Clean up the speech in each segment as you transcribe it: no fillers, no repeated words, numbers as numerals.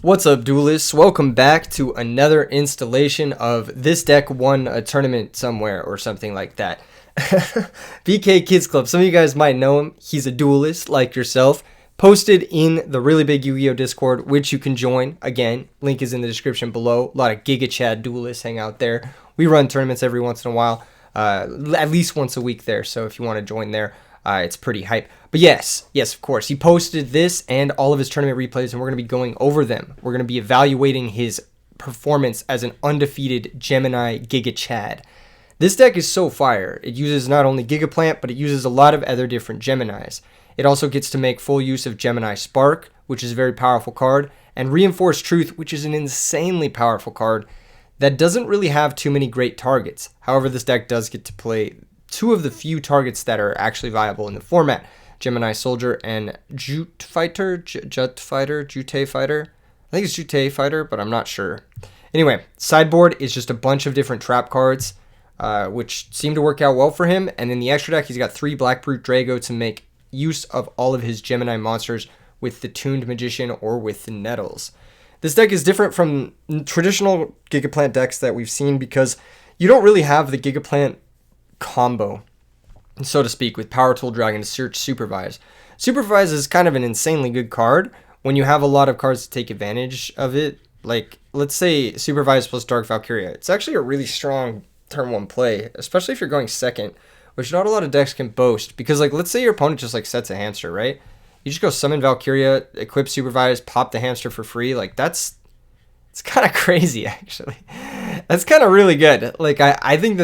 What's up, duelists? Welcome back to another installation of This Deck Won a Tournament Somewhere or something like that. BK Kids Club, some of you guys might know him. He's a duelist like yourself. Posted in the really big Yu-Gi-Oh Discord, which you can join. Again, link is in the description below. A lot of Giga duelists hang out there. We run tournaments every once in a while, at least once a week there. So if you want to join there, it's pretty hype. But yes, of course, he posted this and all of his tournament replays, and we're going to be going over them. We're going to be evaluating his performance as an undefeated Gemini Giga Chad. This deck is so fire. It uses not only Gigaplant, but it uses a lot of other different Geminis. It also gets to make full use of Gemini Spark, which is a very powerful card, and Reinforced Truth, which is an insanely powerful card that doesn't really have too many great targets. However, this deck does get to play two of the few targets that are actually viable in the format. Gemini Soldier and Jute Fighter. I think it's Jute Fighter, but I'm not sure. Anyway, sideboard is just a bunch of different trap cards, which seem to work out well for him. And in the extra deck, he's got 3 Black Brute Drago to make use of all of his Gemini monsters with the Tuned Magician or with the Nettles. This deck is different from traditional Gigaplant decks that we've seen because you don't really have the Gigaplant combo, so to speak, with Power Tool Dragon to search Supervise. Supervise is kind of an insanely good card when you have a lot of cards to take advantage of it. Like, let's say Supervise plus Dark Valkyria. It's actually a really strong turn 1 play, especially if you're going second, which not a lot of decks can boast. Because, like, let's say your opponent just, like, sets a hamster, right? You just go summon Valkyria, equip Supervise, pop the hamster for free. Like, it's kind of crazy, actually. That's kind of really good. Like, I think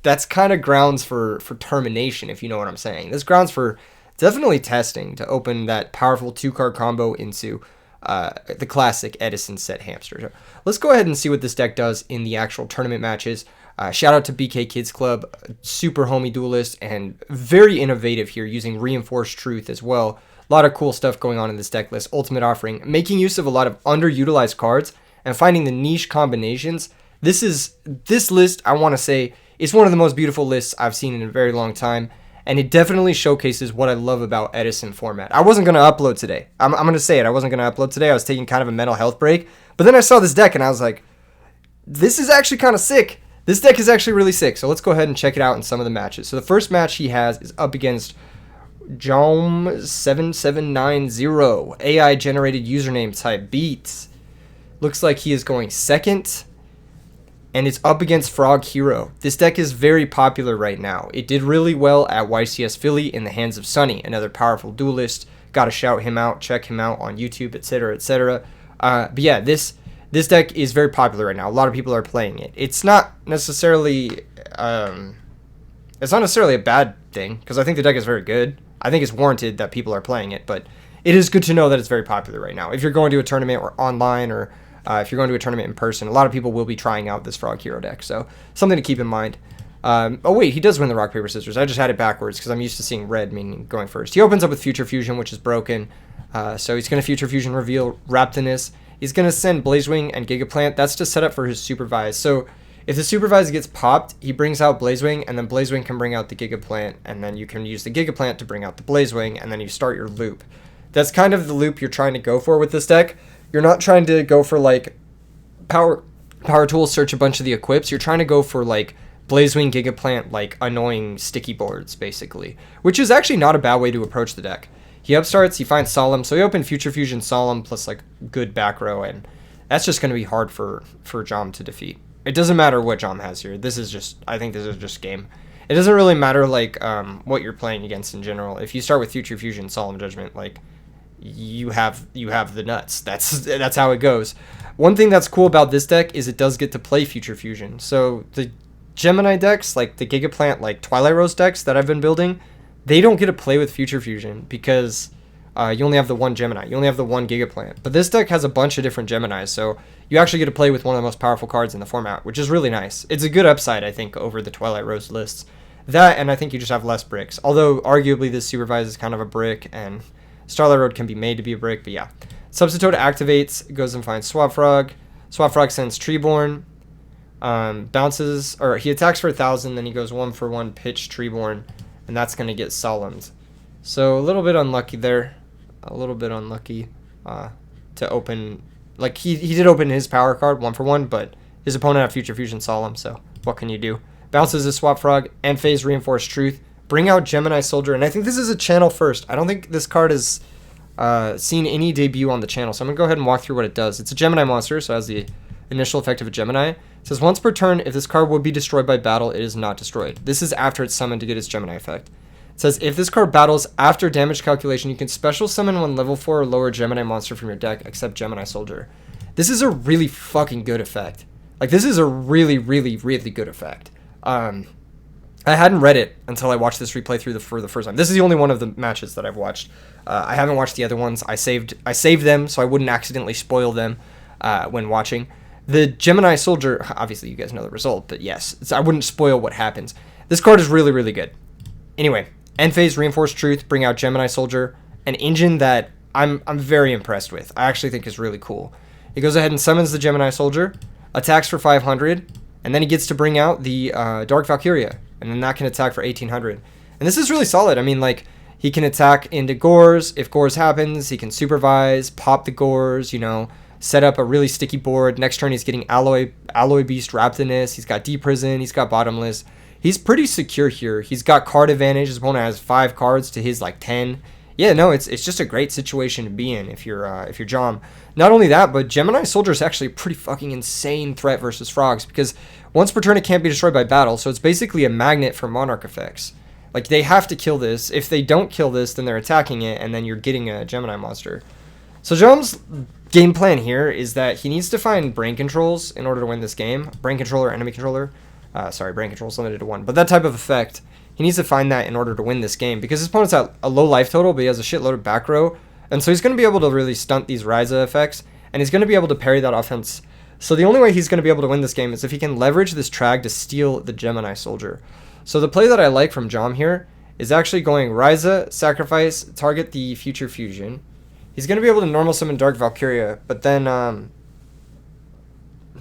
that's kind of grounds for termination, if you know what I'm saying. This grounds for definitely testing to open that powerful 2-card combo into the classic Edison set hamster. So let's go ahead and see what this deck does in the actual tournament matches. Shout out to BK Kids Club, super homie duelist, and very innovative here, using Reinforced Truth as well. A lot of cool stuff going on in this deck list. Ultimate Offering, making use of a lot of underutilized cards and finding the niche combinations. This list, I want to say, it's one of the most beautiful lists I've seen in a very long time, and it definitely showcases what I love about Edison format. I wasn't going to upload today. I'm going to say it. I wasn't going to upload today. I was taking kind of a mental health break, but then I saw this deck, and I was like, this is actually kind of sick. This deck is actually really sick, so let's go ahead and check it out in some of the matches. So the first match he has is up against Jom7790, AI-generated username type beats. Looks like he is going second. And it's up against Frog Hero. This deck is very popular right now. It did really well at YCS Philly in the hands of Sunny, another powerful duelist. Gotta shout him out, check him out on YouTube, etc., etc. But yeah, this deck is very popular right now. A lot of people are playing it. It's not necessarily a bad thing, because I think the deck is very good. I think it's warranted that people are playing it, but it is good to know that it's very popular right now. If you're going to a tournament or online, or if you're going to a tournament in person, a lot of people will be trying out this Frog Hero deck, so something to keep in mind. Oh wait, he does win the Rock, Paper, Scissors. I just had it backwards because I'm used to seeing red, meaning going first. He opens up with Future Fusion, which is broken, so he's going to Future Fusion reveal Raptinus. He's going to send Blazewing and Gigaplant. That's to set up for his Supervise. So if the Supervise gets popped, he brings out Blazewing, and then Blazewing can bring out the Gigaplant, and then you can use the Gigaplant to bring out the Blazewing, and then you start your loop. That's kind of the loop you're trying to go for with this deck. You're not trying to go for, like, power tools, search a bunch of the equips. You're trying to go for, like, Blazewing, Gigaplant, like, annoying sticky boards, basically. Which is actually not a bad way to approach the deck. He upstarts, he finds Solemn, so he opened Future Fusion Solemn plus, like, good back row, and that's just going to be hard for Jom to defeat. It doesn't matter what Jom has here. I think this is just game. It doesn't really matter, like, what you're playing against in general. If you start with Future Fusion Solemn Judgment, like, you have the nuts. That's how it goes. One thing that's cool about this deck is it does get to play Future Fusion. So the Gemini decks, like the Gigaplant, like Twilight Rose decks that I've been building, they don't get to play with Future Fusion because you only have the one Gemini. You only have the one Gigaplant. But this deck has a bunch of different Geminis, so you actually get to play with one of the most powerful cards in the format, which is really nice. It's a good upside, I think, over the Twilight Rose lists. That, and I think you just have less bricks. Although, arguably, this Supervise is kind of a brick, and Starlight Road can be made to be a brick, but yeah. Substitute activates, goes and finds Swap Frog. Swap Frog sends Treeborn. Bounces, or he attacks for 1,000, then he goes 1-for-1 pitch Treeborn, and that's going to get Solemned. So a little bit unlucky there. A little bit unlucky. to open. Like, he did open his power card 1-for-1, but his opponent had Future Fusion Solemn, so what can you do? Bounces his Swap Frog, and phase Reinforced Truth. Bring out Gemini Soldier, and I think this is a channel first. I don't think this card has seen any debut on the channel, so I'm going to go ahead and walk through what it does. It's a Gemini monster, so it has the initial effect of a Gemini. It says, once per turn, if this card would be destroyed by battle, it is not destroyed. This is after it's summoned to get its Gemini effect. It says, if this card battles after damage calculation, you can special summon one level 4 or lower Gemini monster from your deck, except Gemini Soldier. This is a really fucking good effect. Like, this is a really, really, really good effect. I hadn't read it until I watched this replay through for the first time. This is the only one of the matches that I've watched. I haven't watched the other ones. I saved them so I wouldn't accidentally spoil them when watching. The Gemini Soldier, obviously you guys know the result, but yes, I wouldn't spoil what happens. This card is really, really good. Anyway, end phase Reinforced Truth, bring out Gemini Soldier, an engine that I'm very impressed with. I actually think is really cool. He goes ahead and summons the Gemini Soldier, attacks for 500, and then he gets to bring out the Dark Valkyria, and then that can attack for 1800. And this is really solid. I mean, like, he can attack into Gores. If Gores happens, he can supervise, pop the Gores, you know, set up a really sticky board. Next turn, he's getting Alloy Beast Wrapped in this. He's got Deep Prison. He's got Bottomless. He's pretty secure here. He's got card advantage. His opponent has 5 cards to his, like, 10. Yeah, no, it's just a great situation to be in if you're Jom. Not only that, but Gemini Soldier is actually a pretty fucking insane threat versus Frogs, because once per turn it can't be destroyed by battle, so it's basically a magnet for Monarch effects. Like, they have to kill this. If they don't kill this, then they're attacking it, and then you're getting a Gemini monster. So Jom's game plan here is that he needs to find brain controls in order to win this game. Brain controller, enemy controller. Brain control is limited to 1. But that type of effect, he needs to find that in order to win this game, because his opponent's at a low life total, but he has a shitload of back row, and so he's going to be able to really stunt these Ryza effects, and he's going to be able to parry that offense. So the only way he's going to be able to win this game is if he can leverage this Trag to steal the Gemini Soldier. So the play that I like from Jom here is actually going Ryza, sacrifice, target the Future Fusion. He's going to be able to normal summon Dark Valkyria, but then, no,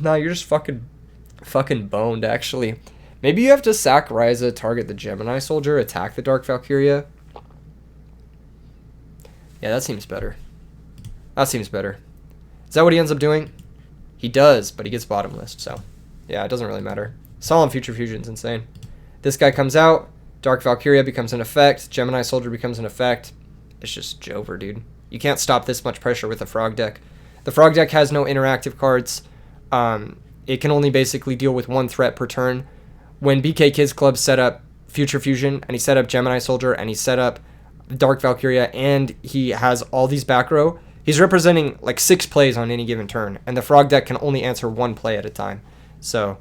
you're just fucking boned, actually. Maybe you have to sack Ryza, target the Gemini Soldier, attack the Dark Valkyria. Yeah, that seems better. That seems better. Is that what he ends up doing? He does, but he gets Bottomless, so yeah, it doesn't really matter. Solemn Future Fusion's insane. This guy comes out, Dark Valkyria becomes an effect, Gemini Soldier becomes an effect. It's just Jover, dude. You can't stop this much pressure with a Frog deck. The Frog deck has no interactive cards. It can only basically deal with 1 threat per turn. When BK Kids Club set up Future Fusion, and he set up Gemini Soldier, and he set up Dark Valkyria, and he has all these back row, he's representing like 6 plays on any given turn, and the Frog deck can only answer 1 play at a time. So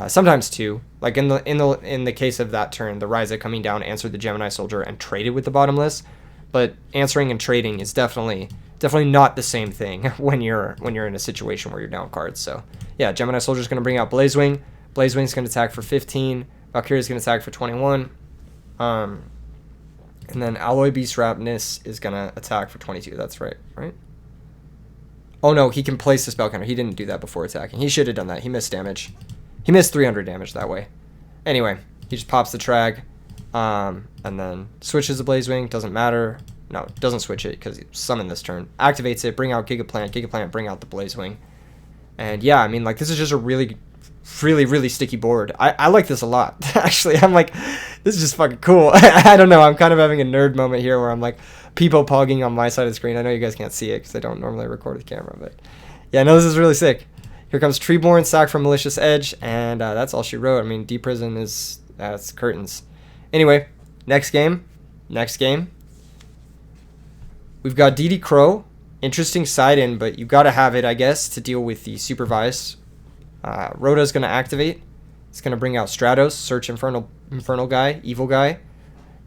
sometimes 2. Like in the case of that turn, the Ryza coming down answered the Gemini Soldier and traded with the Bottomless, but answering and trading is definitely not the same thing when you're in a situation where you're down cards. So yeah, Gemini Soldier is going to bring out Blazewing. Blazewing's going to attack for 15. Valkyria's going to attack for 21. And then Alloy Beast Rapness is going to attack for 22. That's right? Oh no, he can place the spell counter. He didn't do that before attacking. He should have done that. He missed damage. He missed 300 damage that way. Anyway, he just pops the Trag. And then switches the Blazewing. Doesn't matter. No, doesn't switch it because he summoned this turn. Activates it. Bring out Gigaplant. Gigaplant, bring out the Blazewing. And yeah, I mean, like, this is just a really sticky board. I like this a lot. Actually, I'm like, this is just fucking cool. I don't know. I'm kind of having a nerd moment here where I'm like people pogging on my side of the screen. I know you guys can't see it because I don't normally record with camera, but yeah, no, this is really sick. Here comes Treeborn, sack from Malicious Edge, and that's all she wrote. I mean, Deep Prison is that's curtains. Anyway, next game. We've got DD Crow. Interesting side in, but you got to have it, I guess, to deal with the Supervise. Rhoda's going to activate. It's going to bring out Stratos, Search Infernal guy, Evil guy.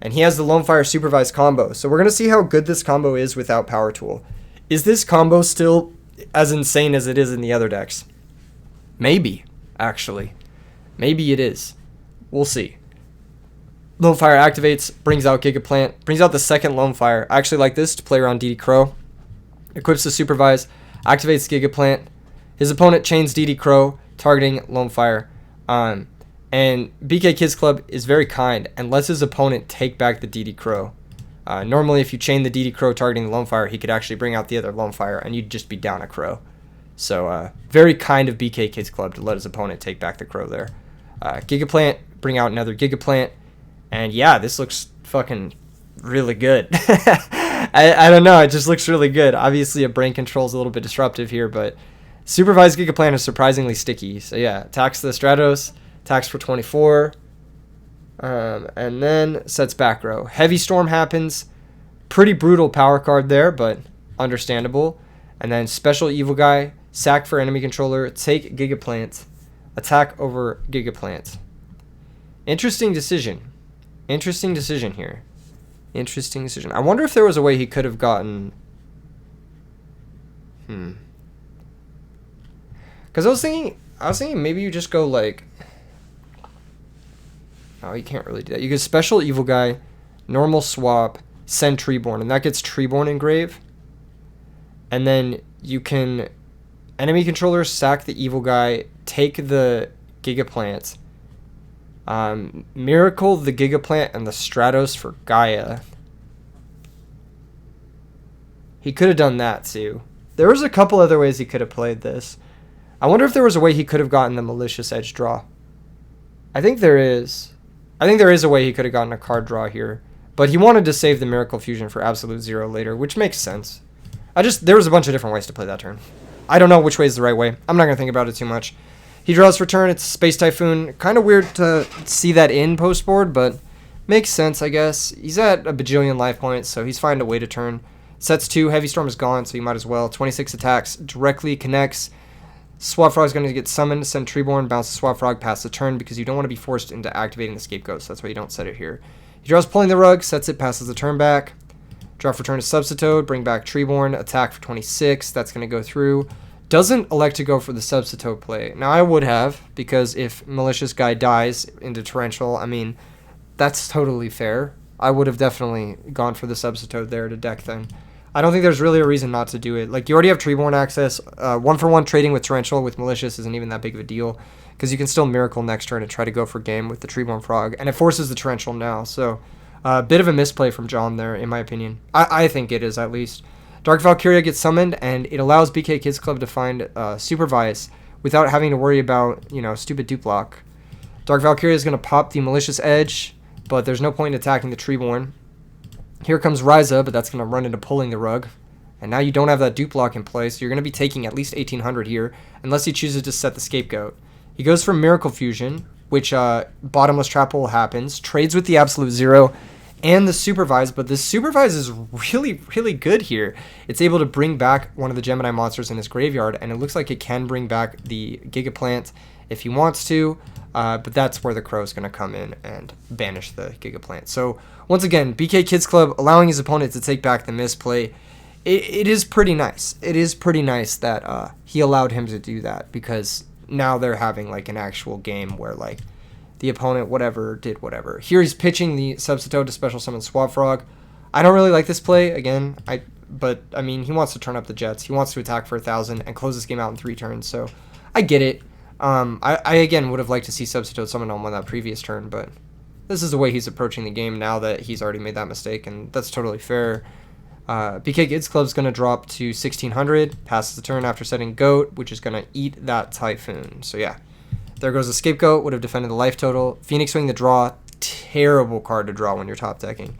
And he has the Lone Fire Supervise combo. So we're going to see how good this combo is without Power Tool. Is this combo still as insane as it is in the other decks? Maybe, actually. Maybe it is. We'll see. Lone Fire activates, brings out Gigaplant, brings out the second Lone Fire. I actually like this to play around DD Crow. Equips the Supervise, activates Gigaplant. His opponent chains DD Crow, targeting Lone Fire. And BK Kids Club is very kind and lets his opponent take back the DD Crow. Normally, if you chain the DD Crow targeting the Lone Fire, he could actually bring out the other Lone Fire, and you'd just be down a Crow. So, very kind of BK Kids Club to let his opponent take back the Crow there. Gigaplant, bring out another Gigaplant, and yeah, this looks fucking really good. I don't know, it just looks really good. Obviously, a brain control is a little bit disruptive here, but supervised Gigaplant is surprisingly sticky. So yeah, attacks the Stratos, attacks for 24. And then sets back row. Heavy Storm happens. Pretty brutal power card there, but understandable. And then Special Evil Guy, sack for enemy controller, take Gigaplant, attack over Gigaplant. Interesting decision. Interesting decision here. Interesting decision. I wonder if there was a way he could have gotten... Because I was thinking maybe you just go like... Oh, you can't really do that. You get Special Evil Guy, normal swap, send Treeborn, and that gets Treeborn engrave. And then you can enemy controller, sack the Evil Guy, take the Gigaplant, miracle the Gigaplant and the Stratos for Gaia. He could have done that too. There was a couple other ways he could have played this. I wonder if there was a way he could have gotten the Malicious Edge draw. I think there is. I think there is a way he could have gotten a card draw here, but he wanted to save the Miracle Fusion for Absolute Zero later, which makes sense. There was a bunch of different ways to play that turn. I don't know which way is the right way. I'm not going to think about it too much. He draws for turn. It's Space Typhoon. Kind of weird to see that in post board, but makes sense, I guess. He's at a bajillion life points, so he's fine to wait a turn. Sets 2. Heavy Storm is gone, so you might as well. 26 attacks. Directly connects. Swap Frog is going to get summoned, send Treeborn, bounce the Swap Frog past the turn because you don't want to be forced into activating the Scapegoat, so that's why you don't set it here. He draws Pulling the Rug, sets it, passes the turn back. Draw for turn to Substitute, bring back Treeborn, attack for 26, that's going to go through. Doesn't elect to go for the Substitute play. Now, I would have, because if Malicious Guy dies into Torrential, I mean, that's totally fair. I would have definitely gone for the Substitute there to deck then. I don't think there's really a reason not to do it. Like, you already have Treeborn access. 1-for-1 trading with Torrential with Malicious isn't even that big of a deal, because you can still Miracle next turn and try to go for game with the Treeborn Frog, and it forces the Torrential now. So, a bit of a misplay from John there, in my opinion. I think it is, at least. Dark Valkyria gets summoned, and it allows BK Kids Club to find Supervise without having to worry about, stupid dupe block. Dark Valkyria is going to pop the Malicious Edge, but there's no point in attacking the Treeborn. Here comes Ryza, but that's going to run into Pulling the Rug. And now you don't have that dupe block in place. You're going to be taking at least 1800 here, unless he chooses to set the Scapegoat. He goes for Miracle Fusion, which Bottomless Trap Hole happens, trades with the Absolute Zero and the Supervise, but this Supervise is really, really good here. It's able to bring back one of the Gemini monsters in his graveyard, and it looks like it can bring back the Gigaplant if he wants to, but that's where the Crow is going to come in and banish the Gigaplant. So, once again, BK Kids Club allowing his opponent to take back the misplay. It is pretty nice. It is pretty nice that he allowed him to do that, because now they're having like an actual game where like the opponent did whatever. Here he's pitching the Substitute to special summon Swap Frog. I don't really like this play again. But I mean, he wants to turn up the Jets. He wants to attack for 1,000 and close this game out in 3 turns. So I get it. I again would have liked to see Substitute summon on that previous turn, but this is the way he's approaching the game now that he's already made that mistake, and that's totally fair. BK Kids Club's going to drop to 1600, passes the turn after setting Goat, which is going to eat that Typhoon. So yeah, there goes the Scapegoat, would have defended the life total. Phoenix Wing the draw, terrible card to draw when you're top decking.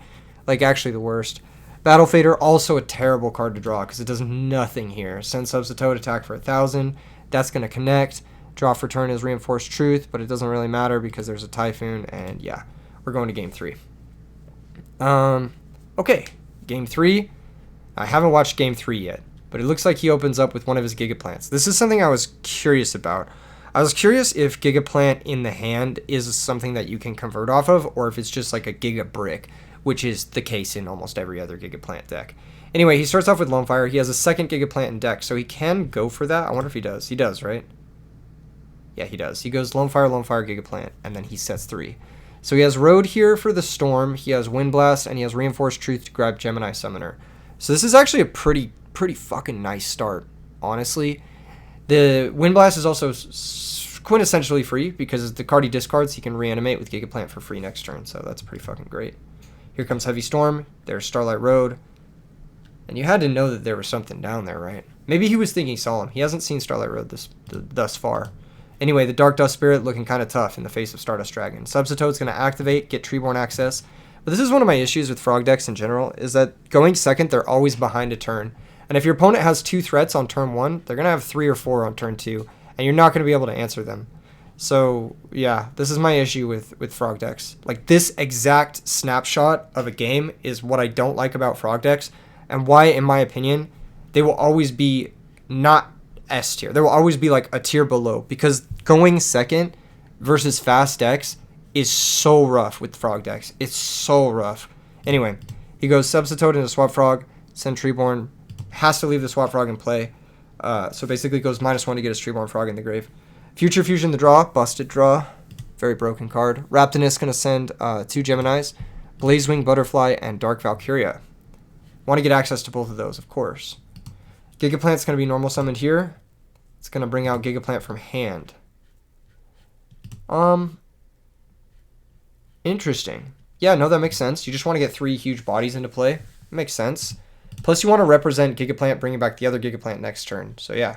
Like, actually the worst. Battle Fader, also a terrible card to draw because it does nothing here. Send Substitute, attack for 1,000. That's going to connect. Draw for turn is Reinforced Truth, but it doesn't really matter because there's a Typhoon, and yeah, we're going to game 3. Okay, game 3. I haven't watched game 3 yet, but it looks like he opens up with one of his Gigaplants. This is something I was curious about. I was curious if Gigaplant in the hand is something that you can convert off of, or if it's just like a Giga Brick, which is the case in almost every other Gigaplant deck. Anyway, he starts off with Lone Fire. He has a second Gigaplant in deck, so he can go for that. I wonder if he does. He does, right? Yeah, he does. He goes Lone Fire, Gigaplant, and then he sets 3. So he has Road here for the Storm, he has Wind Blast, and he has Reinforced Truth to grab Gemini Summoner. So this is actually a pretty fucking nice start, honestly. The Wind Blast is also quintessentially free, because the card he discards, he can reanimate with Gigaplant for free next turn, so that's pretty fucking great. Here comes Heavy Storm. There's Starlight Road. And you had to know that there was something down there, right? Maybe he was thinking Solemn. He hasn't seen Starlight Road thus far. Anyway, the Dark Dust Spirit looking kind of tough in the face of Stardust Dragon. Subsitoad's going to activate, get Treeborn access. But this is one of my issues with Frog decks in general, is that going second, they're always behind a turn. And if your opponent has 2 threats on turn 1, they're going to have 3 or 4 on turn 2. And you're not going to be able to answer them. So, yeah, this is my issue with Frog decks. Like, this exact snapshot of a game is what I don't like about Frog decks, and why, in my opinion, they will always be not S tier. They will always be, like, a tier below, because going second versus fast decks is so rough with Frog decks. It's so rough. Anyway, he goes Subsitoad into Swap Frog, send Treeborn, has to leave the Swap Frog in play, so basically goes -1 to get his Treeborn Frog in the grave. Future Fusion the draw, busted draw, very broken card. Raptinus going to send 2 Geminis, Blazewing Butterfly, and Dark Valkyria. Want to get access to both of those, of course. Gigaplant's going to be normal summoned here. It's going to bring out Gigaplant from hand. Interesting. Yeah, no, that makes sense. You just want to get 3 huge bodies into play. Makes sense. Plus, you want to represent Gigaplant, bringing back the other Gigaplant next turn. So, yeah.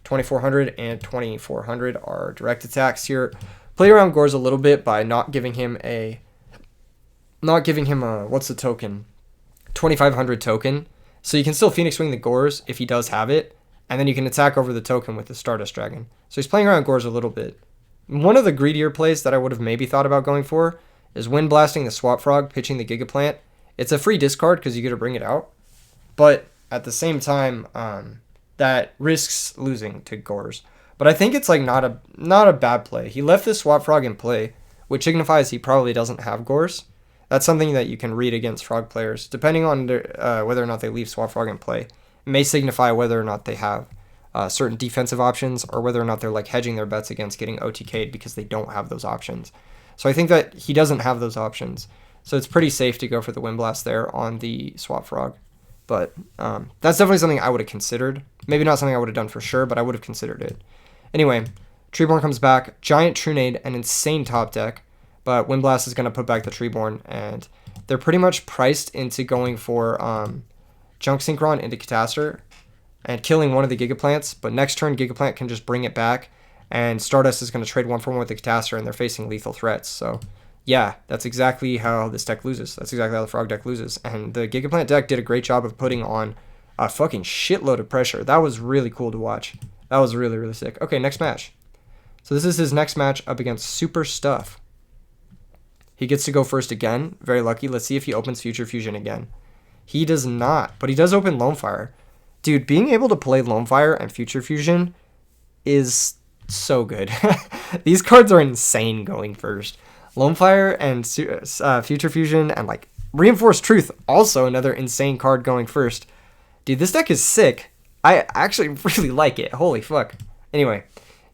2400 and 2400 are direct attacks here. Play around Gores a little bit by not giving him a what's the token? 2500 token. So you can still Phoenix Wing the Gores if he does have it, and then you can attack over the token with the Stardust Dragon. So he's playing around Gores a little bit. One of the greedier plays that I would have maybe thought about going for is Wind Blasting the Swap Frog, pitching the Gigaplant. It's a free discard because you get to bring it out, but at the same time, that risks losing to Gores. But I think it's like not a bad play. He left this Swap Frog in play, which signifies he probably doesn't have Gores. That's something that you can read against Frog players. Depending on whether or not they leave Swap Frog in play, it may signify whether or not they have certain defensive options, or whether or not they're like hedging their bets against getting OTK'd because they don't have those options. So I think that he doesn't have those options. So it's pretty safe to go for the Wind Blast there on the Swap Frog. But that's definitely something I would have considered. Maybe not something I would have done for sure, but I would have considered it. Anyway, Treeborn comes back. Giant Trunade, an insane top deck. But Wind Blast is going to put back the Treeborn. And they're pretty much priced into going for Junk Synchron into Catastor and killing one of the Gigaplants. But next turn, Gigaplant can just bring it back. And Stardust is going to trade 1-for-1 with the Catastor, and they're facing lethal threats. So, yeah, that's exactly how this deck loses. That's exactly how the Frog deck loses. And the Gigaplant deck did a great job of putting on a fucking shitload of pressure. That was really cool to watch. That was really, really sick. Okay, next match. So this is his next match up against Super Stuff. He gets to go first again. Very lucky. Let's see if he opens Future Fusion again. He does not, but he does open Lone Fire. Dude, being able to play Lone Fire and Future Fusion is so good. These cards are insane going first. Lone Fire and Future Fusion and like Reinforced Truth, also another insane card going first. Dude, this deck is sick. I actually really like it. Holy fuck. Anyway,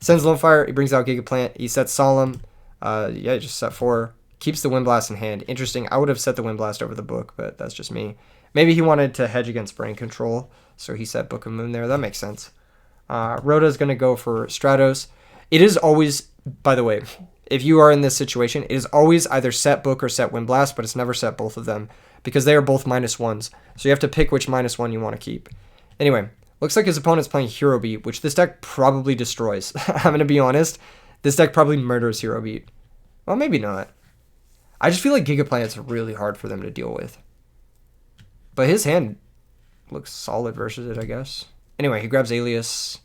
sends Lone Fire. He brings out Gigaplant. He sets Solemn. Yeah, just set 4. Keeps the Wind Blast in hand. Interesting. I would have set the Wind Blast over the book, but that's just me. Maybe he wanted to hedge against Brain Control, so he set Book of Moon there. That makes sense. Rhoda's going to go for Stratos. It is always, by the way, if you are in this situation, it is always either set Book or set Wind Blast, but it's never set both of them because they are both -1s. So you have to pick which -1 you want to keep. Anyway, looks like his opponent's playing Hero Beat, which this deck probably destroys. I'm going to be honest. This deck probably murders Hero Beat. Well, maybe not. I just feel like Gigaplant's really hard for them to deal with. But his hand looks solid versus it, I guess. Anyway, he grabs Alias,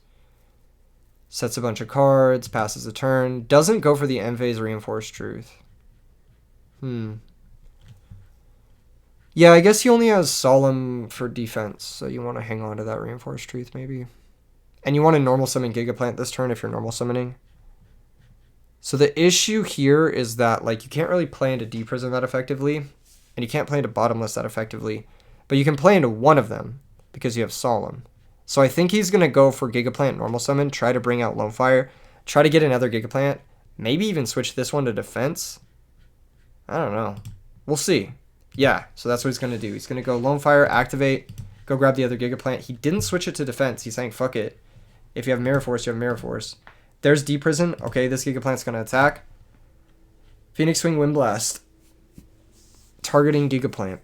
sets a bunch of cards, passes the turn, doesn't go for the end phase Reinforced Truth. Yeah, I guess he only has Solemn for defense, so you want to hang on to that Reinforced Truth maybe. And you want to normal summon Gigaplant this turn if you're normal summoning. So the issue here is that like you can't really play into Deep Prison that effectively, and you can't play into Bottomless that effectively, but you can play into one of them because you have Solemn. So I think he's going to go for Gigaplant normal summon, try to bring out Lone Fire, try to get another Gigaplant, maybe even switch this one to defense. I don't know. We'll see. Yeah, so that's what he's going to do. He's going to go Lone Fire, activate, go grab the other Gigaplant. He didn't switch it to defense. He's saying, fuck it. If you have Mirror Force, you have Mirror Force. There's Deep Prison. Okay, this Gigaplant's going to attack. Phoenix Wing, Wind Blast. targeting Gigaplant,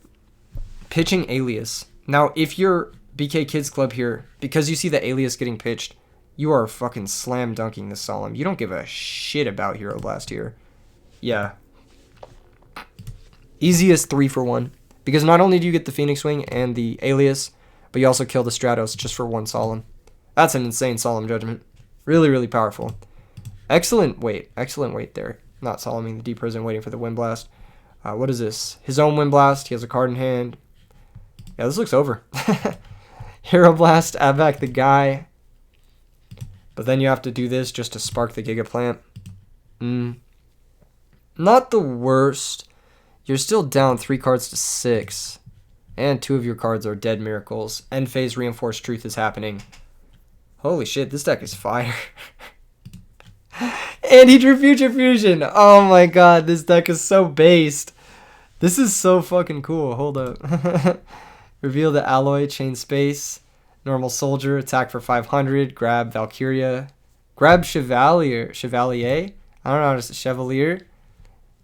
pitching Alias. Now, if you're BK Kids Club here, because you see the Alias getting pitched, you are fucking slam dunking the Solemn. You don't give a shit about Hero Blast here. Yeah. Easiest 3 for 1. Because not only do you get the Phoenix Wing and the Alias, but you also kill the Stratos just for 1 Solemn. That's an insane Solemn Judgment. Really, really powerful. Excellent weight. Excellent weight there. Not Solemning the Deep Prison, waiting for the Wind Blast. What is this? His own Wind Blast. He has a card in hand. Yeah, this looks over. Hero Blast, add back the guy. But then you have to do this just to spark the Gigaplant. Not the worst. You're still down 3 cards to 6. And 2 of your cards are dead miracles. End phase Reinforced Truth is happening. Holy shit, this deck is fire. And he drew Future Fusion. Oh my god, this deck is so based. This is so fucking cool. Hold up. Reveal the Alloy, Chain Space. Normal Soldier, attack for 500. Grab Valkyria. Grab Chevalier. I don't know how to say Chevalier.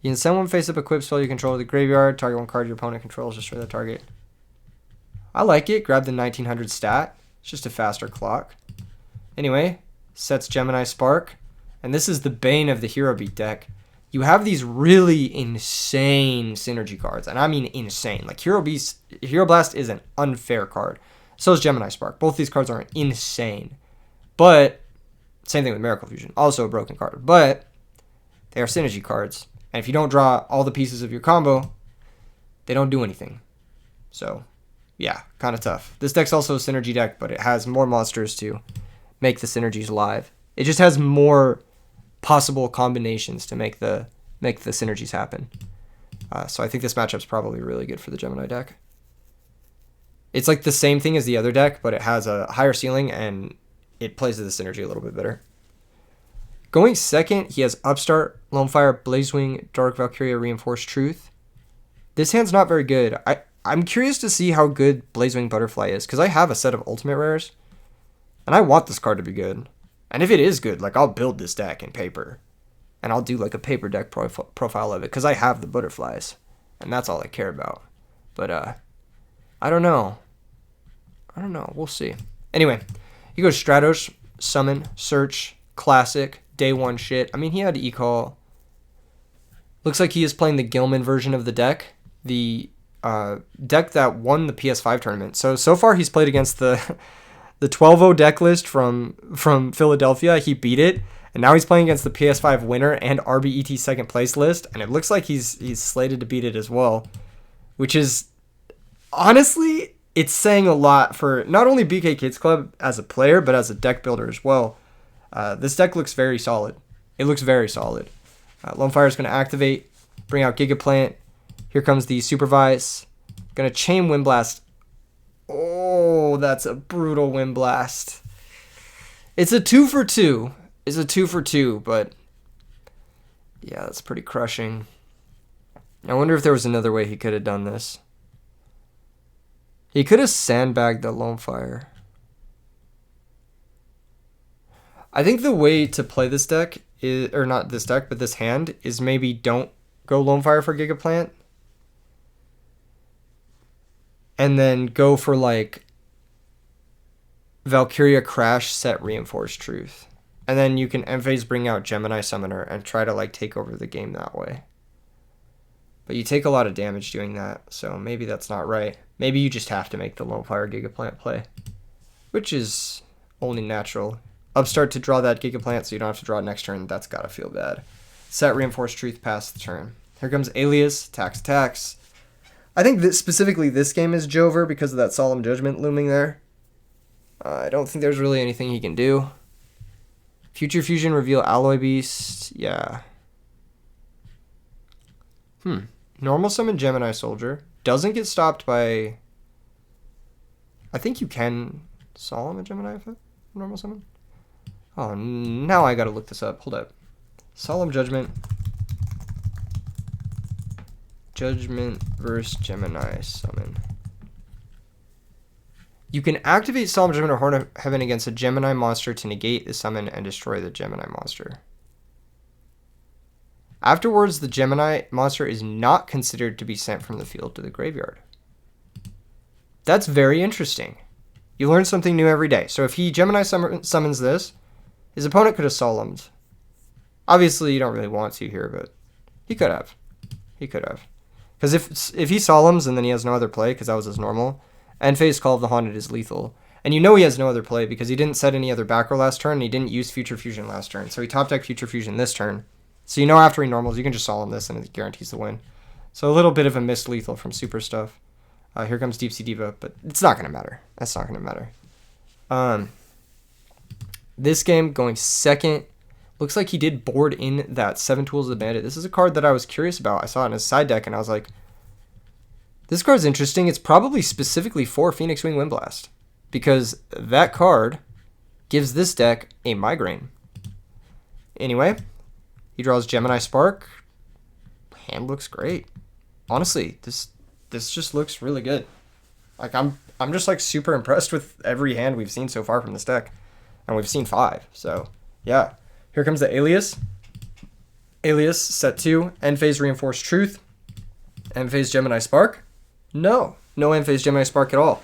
You can send one face-up equipped spell you control to the graveyard. Target 1 card your opponent controls. Destroy the target. I like it. Grab the 1900 stat. It's just a faster clock. Anyway, sets Gemini Spark. And this is the bane of the Hero Beat deck. You have these really insane synergy cards. And I mean insane. Like Hero Blast is an unfair card. So is Gemini Spark. Both these cards are insane. But, same thing with Miracle Fusion. Also a broken card. But, they are synergy cards. And if you don't draw all the pieces of your combo, they don't do anything. So, yeah, kind of tough. This deck's also a synergy deck, but it has more monsters to make the synergies live. It just has more possible combinations to make the synergies happen. So I think this matchup's probably really good for the Gemini deck. It's like the same thing as the other deck, but it has a higher ceiling and it plays to the synergy a little bit better. Going second, he has Upstart, Lonefire, Blazewing, Dark Valkyria, Reinforced Truth. This hand's not very good. I'm curious to see how good Blazewing Butterfly is, because I have a set of Ultimate Rares, and I want this card to be good. And if it is good, like, I'll build this deck in paper. And I'll do, like, a paper deck profile of it, because I have the butterflies. And that's all I care about. But, I don't know. We'll see. Anyway, he goes Stratos, Summon, Search, Classic, Day 1 shit. I mean, he had E-Call. Looks like he is playing the Gilman version of the deck. The deck that won the PS5 tournament. So far he's played against the 12-0 deck list from Philadelphia. He beat it, and now he's playing against the PS5 winner and RBET second place list, and it looks like he's slated to beat it as well, which is honestly, it's saying a lot for not only BK Kids Club as a player, but as a deck builder as well. This deck looks very solid. It looks very solid. Lonefire is going to activate, bring out Gigaplant. Here comes the Supervise. Going to chain Wind Blast. Oh, that's a brutal Wind Blast. It's a 2 for 2. It's a 2 for 2, but yeah, that's pretty crushing. I wonder if there was another way he could have done this. He could have sandbagged the Lonefire. I think the way to play this deck is, or not this deck, but this hand, is maybe don't go Lonefire for Gigaplant. And then go for like Valkyria Crash, set Reinforced Truth. And then you can end phase bring out Gemini Summoner and try to like take over the game that way. But you take a lot of damage doing that, so maybe that's not right. Maybe you just have to make the Lonefire Gigaplant play, which is only natural. Upstart to draw that Gigaplant so you don't have to draw it next turn. That's gotta feel bad. Set Reinforced Truth past the turn. Here comes Alias, attacks. I think that specifically this game is Jover because of that Solemn Judgment looming there. I don't think there's really anything he can do. Future Fusion, reveal Alloy Beast. Yeah. Normal summon Gemini Soldier. Doesn't get stopped by... I think you can Solemn a Gemini effect? Normal summon? Oh, now I gotta look this up. Hold up. Solemn Judgment. Judgment versus Gemini Summon. You can activate Solemn Judgment or Horn of Heaven against a Gemini monster to negate the summon and destroy the Gemini monster. Afterwards, the Gemini monster is not considered to be sent from the field to the graveyard. That's very interesting. You learn something new every day. So if he Gemini summons this, his opponent could have solemned. Obviously, you don't really want to here, but he could have. He could have. Because if he solemns and then he has no other play, because that was his normal, end phase Call of the Haunted is lethal. And you know he has no other play because he didn't set any other back row last turn, and he didn't use Future Fusion last turn. So he top deck Future Fusion this turn. So you know after he normals, you can just solemn this and it guarantees the win. So a little bit of a missed lethal from super stuff. Here comes Deep Sea Diva, but it's not going to matter. That's not going to matter. This game going second. Looks like he did board in that 7 Tools of the Bandit. This is a card that I was curious about. I saw it in his side deck, and I was like, this card's interesting. It's probably specifically for Phoenix Wing Windblast, because that card gives this deck a migraine. Anyway, he draws Gemini Spark. Hand looks great. Honestly, this just looks really good. Like I'm just like super impressed with every hand we've seen so far from this deck, and we've seen 5. So yeah. Here comes the Alias. Alias, set 2, end phase Reinforced Truth. End phase Gemini Spark. No end phase Gemini Spark at all.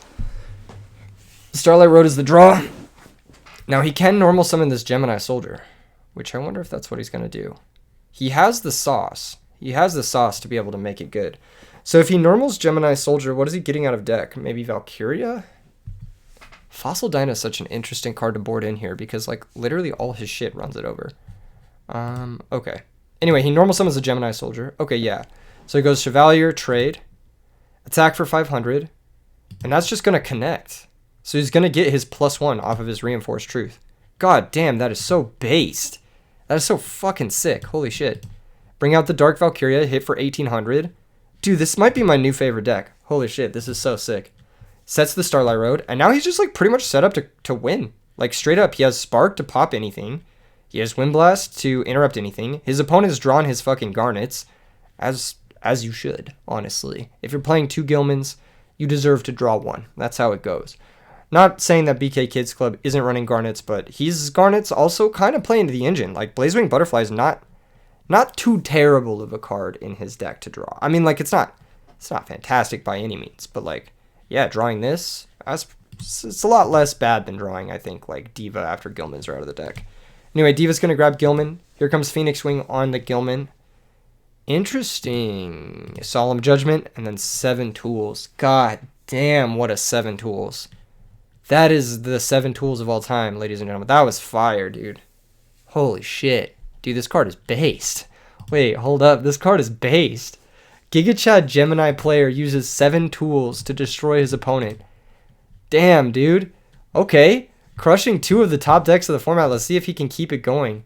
Starlight Road is the draw. Now he can normal summon this Gemini Soldier, which I wonder if that's what he's going to do. He has the sauce. He has the sauce to be able to make it good. So if he normals Gemini Soldier, what is he getting out of deck? Maybe Valkyria? Fossil Dyna is such an interesting card to board in here because, like, literally all his shit runs it over. Okay. Anyway, he normal summons a Gemini Soldier. Okay, yeah. So he goes Chevalier, trade, attack for 500, and that's just going to connect. So he's going to get his +1 off of his Reinforced Truth. God damn, that is so based. That is so fucking sick. Holy shit. Bring out the Dark Valkyria, hit for 1800. Dude, this might be my new favorite deck. Holy shit, this is so sick. Sets the Starlight Road, and now he's just like pretty much set up to win. Like straight up, he has Spark to pop anything. He has Windblast to interrupt anything. His opponent's drawn his fucking Garnets, as you should, honestly. If you're playing 2 Gilmans, you deserve to draw 1. That's how it goes. Not saying that BK Kids Club isn't running Garnets, but he's Garnets also kind of playing to the engine. Like Blazewing Butterfly is not too terrible of a card in his deck to draw. I mean, like it's not fantastic by any means, but like, yeah, drawing this, it's a lot less bad than drawing, I think, like Diva after Gilmans are out of the deck. Anyway, Diva's going to grab Gilman. Here comes Phoenix Wing on the Gilman. Interesting. Solemn Judgment, and then 7 Tools. God damn, what a 7 Tools. That is the 7 Tools of all time, ladies and gentlemen. That was fire, dude. Holy shit. Dude, this card is based. Wait, hold up. This card is based. Gigachad Gemini player uses 7 Tools to destroy his opponent. Damn, dude. Okay. Crushing 2 of the top decks of the format. Let's see if he can keep it going.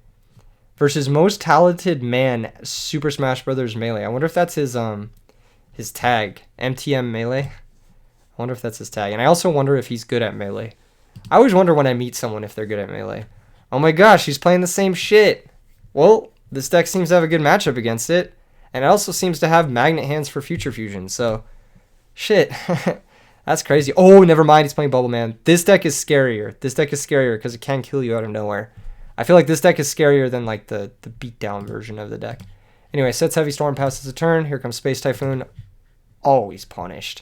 Versus Most Talented Man, Super Smash Bros. Melee. I wonder if that's his tag. MTM Melee. I wonder if that's his tag. And I also wonder if he's good at Melee. I always wonder when I meet someone if they're good at Melee. Oh my gosh, he's playing the same shit. Well, this deck seems to have a good matchup against it. And it also seems to have magnet hands for Future Fusion. So, shit. That's crazy. Oh, never mind. He's playing Bubble Man. This deck is scarier. This deck is scarier because it can kill you out of nowhere. I feel like this deck is scarier than like the beatdown version of the deck. Anyway, sets Heavy Storm, passes a turn. Here comes Space Typhoon. Always punished.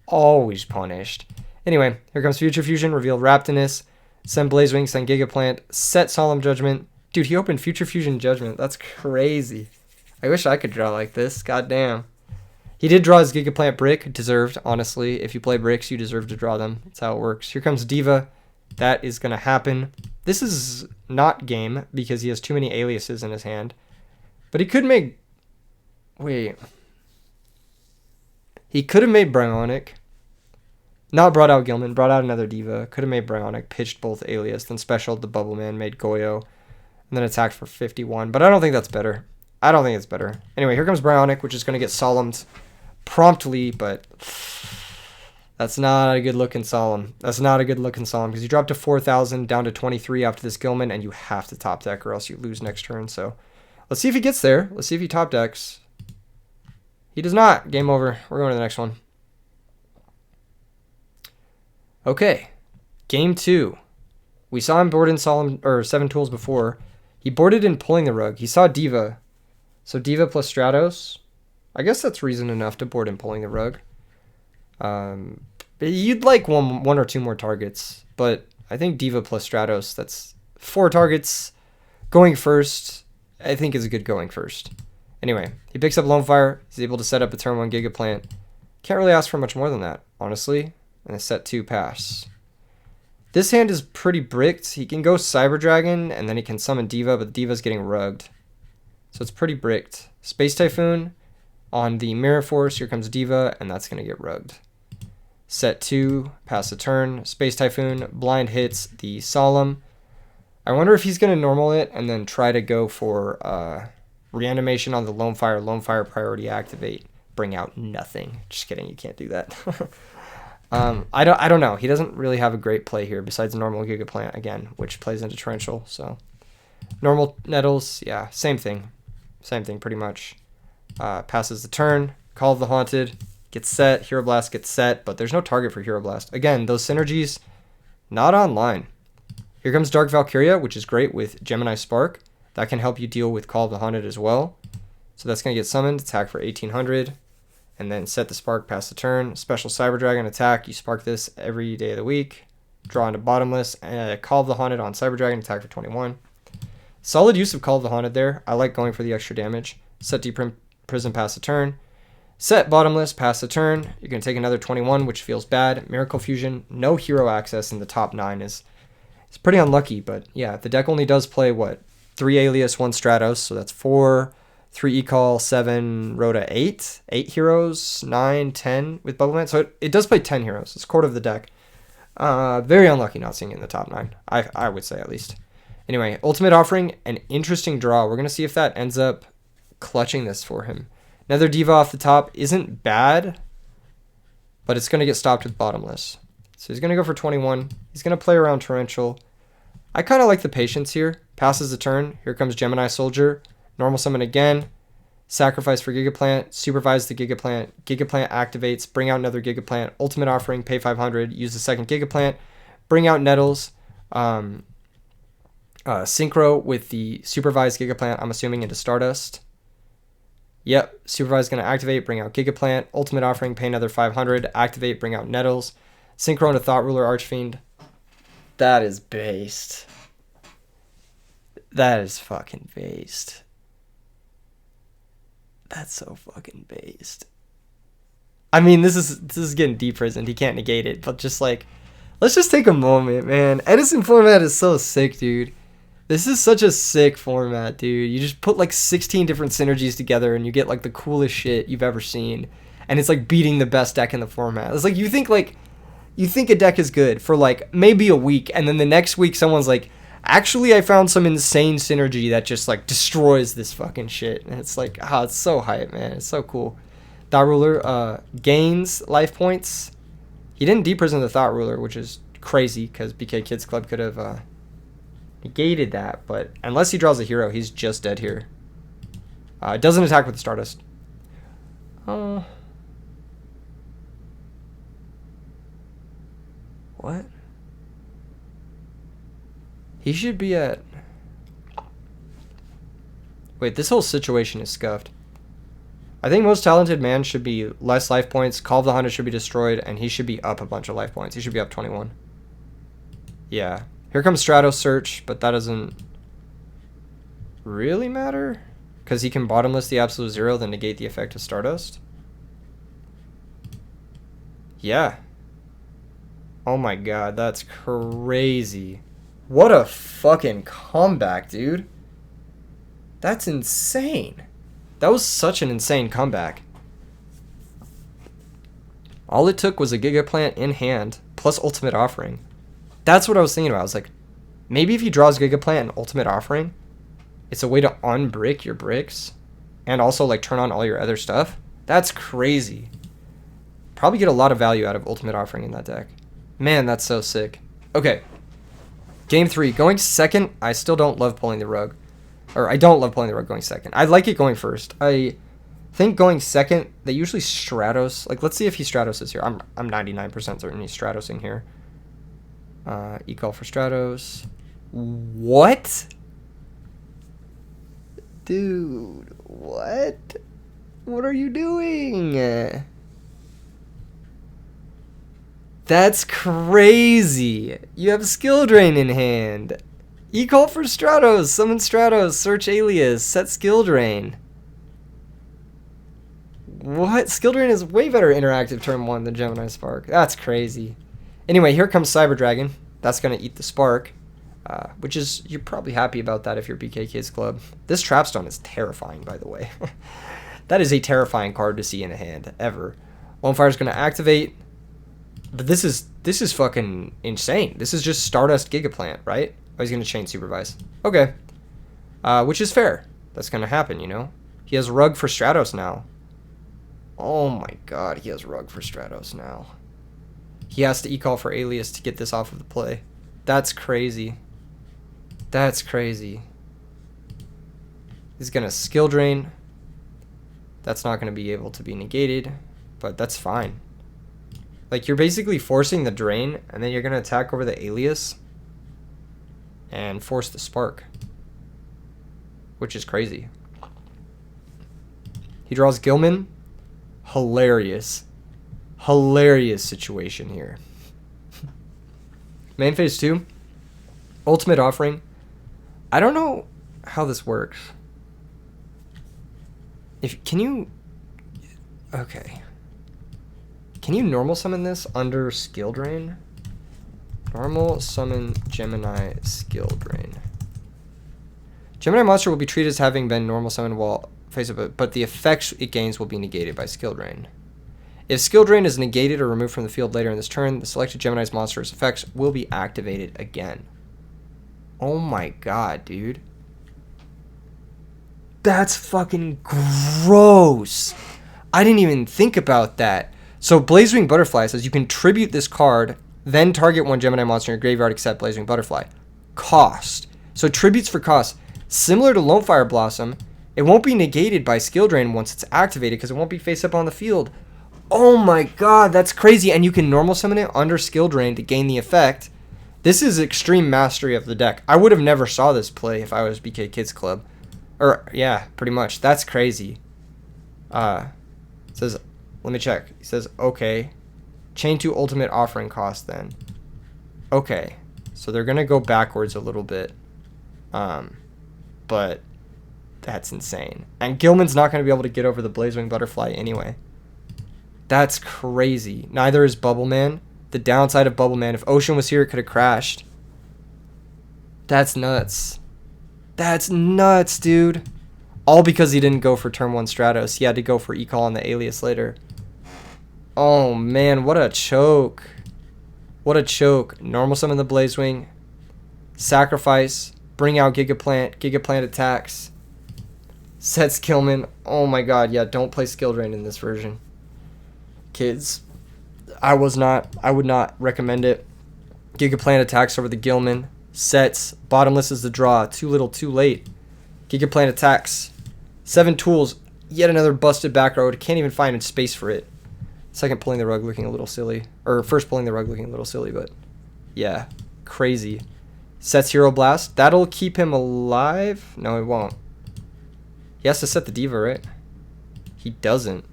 Always punished. Anyway, here comes Future Fusion. Reveal Raptinus. Send Blazewing. Send Gigaplant. Set Solemn Judgment. Dude, he opened Future Fusion Judgment. That's crazy. I wish I could draw like this. God damn. He did draw his Gigaplant brick. Deserved, honestly. If you play bricks, you deserve to draw them. That's how it works. Here comes Diva. That is going to happen. This is not game because he has too many aliases in his hand. But he could make... Wait. He could have made Bryonic. Not brought out Gilman. Brought out another Diva. Could have made Bryonic. Pitched both alias. Then specialed the Bubble Man. Made Goyo. And then attacked for 51. But I don't think that's better. I don't think it's better. Anyway, here comes Bryonic, which is going to get solemned promptly, but that's not a good looking solemn. That's not a good looking solemn because you drop to 4,000 down to 23 after this Gilman, and you have to top deck or else you lose next turn. So let's see if he gets there. Let's see if he top decks. He does not. Game over. We're going to the next one. Okay. Game 2. We saw him board in solemn or 7 Tools before. He boarded in Pulling the Rug. He saw Diva. So Diva plus Stratos. I guess that's reason enough to board him pulling the rug. But you'd like one or two more targets. But I think Diva plus Stratos, that's 4 targets. Going first, I think is a good going first. Anyway, he picks up Lone Fire. He's able to set up a turn 1 Gigaplant. Can't really ask for much more than that, honestly. And a set 2 pass. This hand is pretty bricked. He can go Cyber Dragon, and then he can summon Diva, but Diva's getting rugged. So it's pretty bricked. Space Typhoon on the Mirror Force. Here comes Diva, and that's going to get rugged. Set 2, pass the turn. Space Typhoon, blind hits the Solemn. I wonder if he's going to normal it and then try to go for reanimation on the Lone Fire priority activate. Bring out nothing. Just kidding, you can't do that. I don't know. He doesn't really have a great play here besides normal Gigaplant again, which plays into Torrential. So normal Nettles, yeah, same thing. Same thing pretty much. Passes the turn. Call of the Haunted gets set. Hero Blast gets set, but there's no target for Hero Blast. Again, those synergies not online. Here comes Dark Valkyria, which is great with Gemini Spark. That can help you deal with Call of the Haunted as well. So that's going to get summoned, attack for 1800, and then set the Spark, pass the turn. Special Cyber Dragon attack, you spark this every day of the week. Draw into Bottomless, and Call of the Haunted on Cyber Dragon, attack for 21. Solid use of Call of the Haunted there. I like going for the extra damage. Set Deep Prison, pass the turn. Set Bottomless, pass the turn. You're going to take another 21, which feels bad. Miracle Fusion, no hero access in the top 9 is pretty unlucky, but yeah, the deck only does play, what, 3 Alias, 1 Stratos, so that's 4, 3 Ecall, 7 Rhoda, 8 heroes, 9, 10 with Bubbleman, so it does play 10 heroes. It's quarter of the deck. Very unlucky not seeing it in the top 9, I would say at least. Anyway, Ultimate Offering, an interesting draw. We're going to see if that ends up clutching this for him. Another Diva off the top isn't bad, but it's going to get stopped with Bottomless. So he's going to go for 21. He's going to play around Torrential. I kind of like the patience here. Passes the turn. Here comes Gemini Soldier. Normal summon again. Sacrifice for Gigaplant. Supervise the Gigaplant. Gigaplant activates. Bring out another Gigaplant. Ultimate Offering. Pay 500. Use the second Gigaplant. Bring out Nettles. Synchro with the Supervised Gigaplant, I'm assuming, into Stardust. Yep. Supervise is going to activate. Bring out Gigaplant. Ultimate Offering. Pay another 500. Activate. Bring out Nettles. Synchro into Thought Ruler Archfiend. That is based. That is fucking based. That's so fucking based. I mean, this is getting deprisoned. He can't negate it, but just like, let's just take a moment, man. Edison format is so sick, dude. This is such a sick format, dude. You just put like 16 different synergies together and you get like the coolest shit you've ever seen. And it's like beating the best deck in the format. It's like you think a deck is good for like maybe a week, and then the next week someone's like, actually I found some insane synergy that just like destroys this fucking shit. And it's like, it's so hype, man. It's so cool. Thought Ruler gains life points. He didn't deprison the Thought Ruler, which is crazy because BK Kids Club could have negated that, but unless he draws a hero, he's just dead here. Doesn't attack with the Stardust. What? He should be at... Wait, this whole situation is scuffed. I think Most Talented Man should be less life points, Call of the Hunter should be destroyed, and he should be up a bunch of life points. He should be up 21. Yeah. Here comes Stratos Search, but that doesn't really matter, because he can Bottomless the Absolute Zero, then negate the effect of Stardust. Yeah. Oh my god, that's crazy. What a fucking comeback, dude. That's insane. That was such an insane comeback. All it took was a Gigaplant in hand, plus Ultimate Offering. That's what I was thinking about. I was like, maybe if he draws Gigaplant and Ultimate Offering, it's a way to unbrick your bricks, and also like turn on all your other stuff. That's crazy. Probably get a lot of value out of Ultimate Offering in that deck. Man, that's so sick. Okay. Game 3. Going second, I still don't love pulling the rug. Or I don't love pulling the rug going second. I like it going first. I think going second, they usually Stratos. Like, let's see if he Stratos is here. I'm 99% certain he's Stratosing here. E-call for Stratos. What? Dude, what? What are you doing? That's crazy. You have skill drain in hand. E-call for Stratos, summon Stratos, search alias, set skill drain. What? Skill drain is way better interactive turn 1 than Gemini Spark. That's crazy. Anyway, here comes Cyber Dragon. That's going to eat the Spark, which is, you're probably happy about that if you're BK Kids Club. This Trapstone is terrifying, by the way. That is a terrifying card to see in a hand, ever. Lone Fire is going to activate. But this is fucking insane. This is just Stardust Gigaplant, right? Oh, he's going to Chain Supervise. Okay. Which is fair. That's going to happen, you know? He has Rug for Stratos now. Oh my god, he has Rug for Stratos now. He has to E-call for Alias to get this off of the play. That's crazy. That's crazy. He's going to skill drain. That's not going to be able to be negated, but that's fine. Like, you're basically forcing the drain, and then you're going to attack over the Alias and force the Spark, which is crazy. He draws Gilman. Hilarious. Hilarious situation here. Main phase 2. Ultimate Offering. I don't know how this works. Can you... Okay. Can you normal summon this under skill drain? Normal summon Gemini skill drain. Gemini monster will be treated as having been normal summoned while face up, but the effects it gains will be negated by skill drain. If skill drain is negated or removed from the field later in this turn, the selected Gemini's monster's effects will be activated again. Oh my god, dude. That's fucking gross. I didn't even think about that. So Blazewing Butterfly says you can tribute this card, then target one Gemini monster in your graveyard except Blazewing Butterfly. Cost. So tributes for cost. Similar to Lone Fire Blossom, it won't be negated by skill drain once it's activated because it won't be face up on the field. Oh my god, that's crazy. And you can normal summon it under skill drain to gain the effect. This is extreme mastery of the deck. I would have never saw this play if I was BK Kids Club. Or, yeah, pretty much. That's crazy. It says, let me check. He says, okay. Chain 2 ultimate offering cost then. Okay. So they're going to go backwards a little bit. But that's insane. And Gilman's not going to be able to get over the Blazewing Butterfly anyway. That's crazy. Neither is Bubble Man. The downside of Bubble Man, if Ocean was here, it could have crashed. That's nuts. That's nuts, dude. All because he didn't go for turn 1 Stratos. He had to go for E-call on the Alias later. Oh, man, what a choke. What a choke. Normal summon the Blazewing. Sacrifice. Bring out Gigaplant. Gigaplant attacks. Sets Killman. Oh my god, yeah, don't play skill drain in this version. Kids, I would not recommend it. Gigaplant attacks over the Gilman. Sets. Bottomless is the draw. Too little, too late. Gigaplant attacks. 7 tools. Yet another busted back road. Can't even find space for it. Second pulling the rug looking a little silly. Or first pulling the rug looking a little silly, but yeah. Crazy. Sets Hero Blast. That'll keep him alive? No, it won't. He has to set the Diva, right? He doesn't.